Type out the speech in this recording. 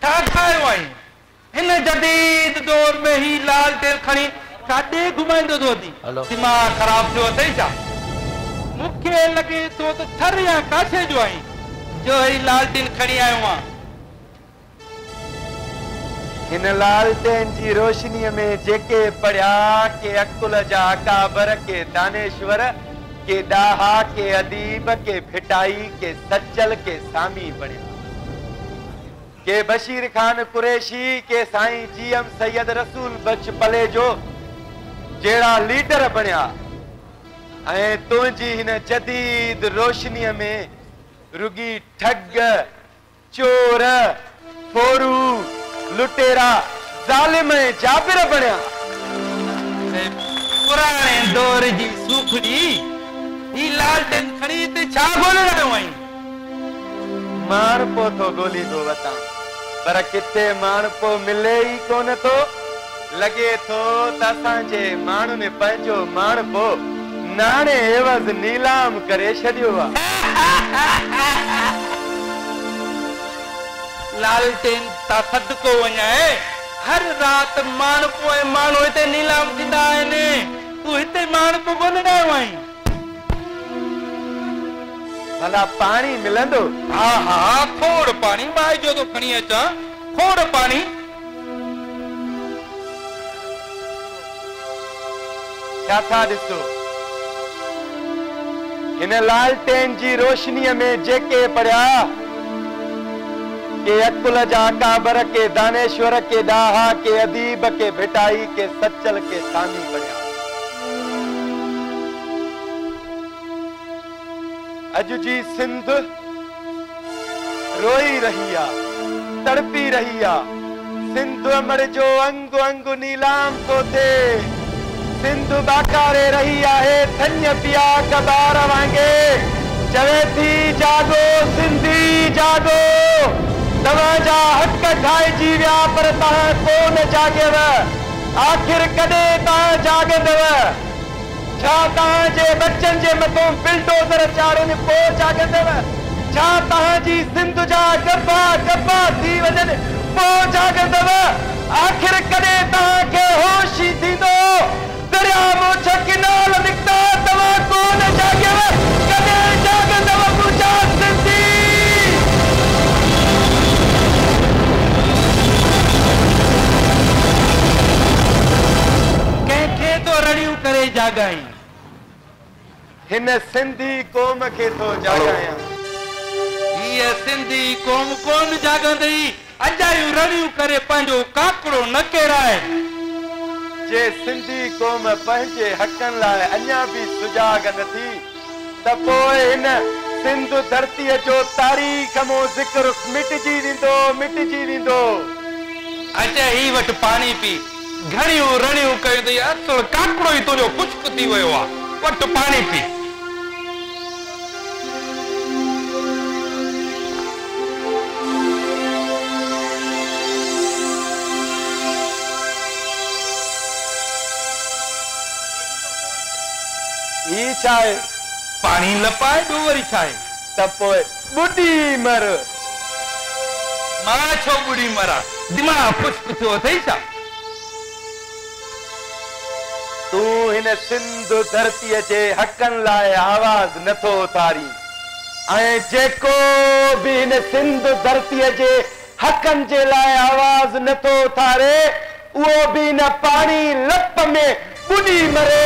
था ठाहियो आई हिन जदीद दौर में ही लालटेन खणी काॾे घुमाईंदो थो थी दिमाग़ ख़राब थियो अथई छा मूंखे लॻे थो त थर या काथे जो आई जो ही लालटेन खणी आयो आहियां हिन लालटेन जी रोशनीअ में जेके पढ़िया के अकुल जा अकाबर के दानेश्वर के डाहा के अदीब के भिटाई के सच्चल के सामी बणिया के बशीर खान कुरैशी के साईं जीएम सैयद रसूल बख्श पले जो जेड़ा लीडर बणिया ऐं तुंहिंजी हिन जदीद रोशनीअ में रुगी ठग चोर फोरू लुटेरा जालिम जाबिर बणिया पुराणे दौर जी सूखड़ी ही लालटेन खणी ते छा ॻोल्हे रहियो आहीं माणपो थो ॻोल्ही थो वतां पर किथे माणपो मिले ई कोन थो लॻे थो त असांजे माण्हुनि पंहिंजो माणपो नाणे एवज़ नीलाम करे छॾियो आहे लालटेन ता सदको वञाए हर रात माणपो ऐं माण्हू हिते नीलाम थींदा आहिनि तूं हिते माणपो कोन रहियो आहीं भला पाणी मिलंदो हा हा खोड़ पाणी मां जो तो खणी अचां खोड़ पाणी छा था ॾिसो हिन लालटेन जी रोशनीअ में जेके पढ़िया के अकुल जा अकाबर के दानेश्वर के डाहा के अदीब के भिटाई के सच्चल के सामी पढ़िया अज जी सिंध रोई रही आ तड़पी रही आ सिंध अमर जो अंग अंग नीलाम को थे सिंध बाकारे रही आहे धन्य पिया कबार वांगे चवे थी जागो सिंधी जागो तव्हांजा हक़ खाइजी विया पर तव्हां कोन जाॻियव आख़िर कॾहिं तव्हां जाॻंदव छा तव्हांजे बच्चनि जे मथां बिल्डोज़र चाढ़नि पोइ जाॻंदव छा तव्हांजी सिंध जा गब्बा गब्बा थी वञनि पोइ जाॻंदव आख़िर कॾहिं तव्हांखे होश ई थींदो दरिया मोछ किनाल निकिता तव्हां कोन जाॻियव कॾहिं जाॻंदव मुंहिंजा सिंधी रड़ियूं करे जागाई हिन सिंधी क़ौम खे तो जागाया ये सिंधी क़ौम कोन जागंदी अजायूं रड़ियूं करे पंहिंजो काकड़ो न केराए जे सिंधी क़ौम पंहिंजे हक़नि लाइ अञा बि सुजाग न थी त पोइ हिन सिंध धरतीअ जो तारीख़ मो ज़िक्र मिटजी वेंदो अचे ही वटि पाणी पी घणियूं रड़ियूं कयूं अथई असुल काकड़ो ई तुंहिंजो खुश्क थी वियो आहे वटि पाणी पी ही छा आहे पाणी न पाए ॿियो वरी छा आहे त पोइ ॿुॾी मर मां छो ॿुॾी मरां दिमाग़ खुश्क थियो अथई छा तू हिन सिंध धरतीअ जे हक़नि लाइ आवाज़ नथो उथारी ऐं जेको बि हिन सिंध धरतीअ जे हक़नि जे लाइ आवाज़ नथो उथारे उहो बि हिन पाणी लप में ॿुॾी मरे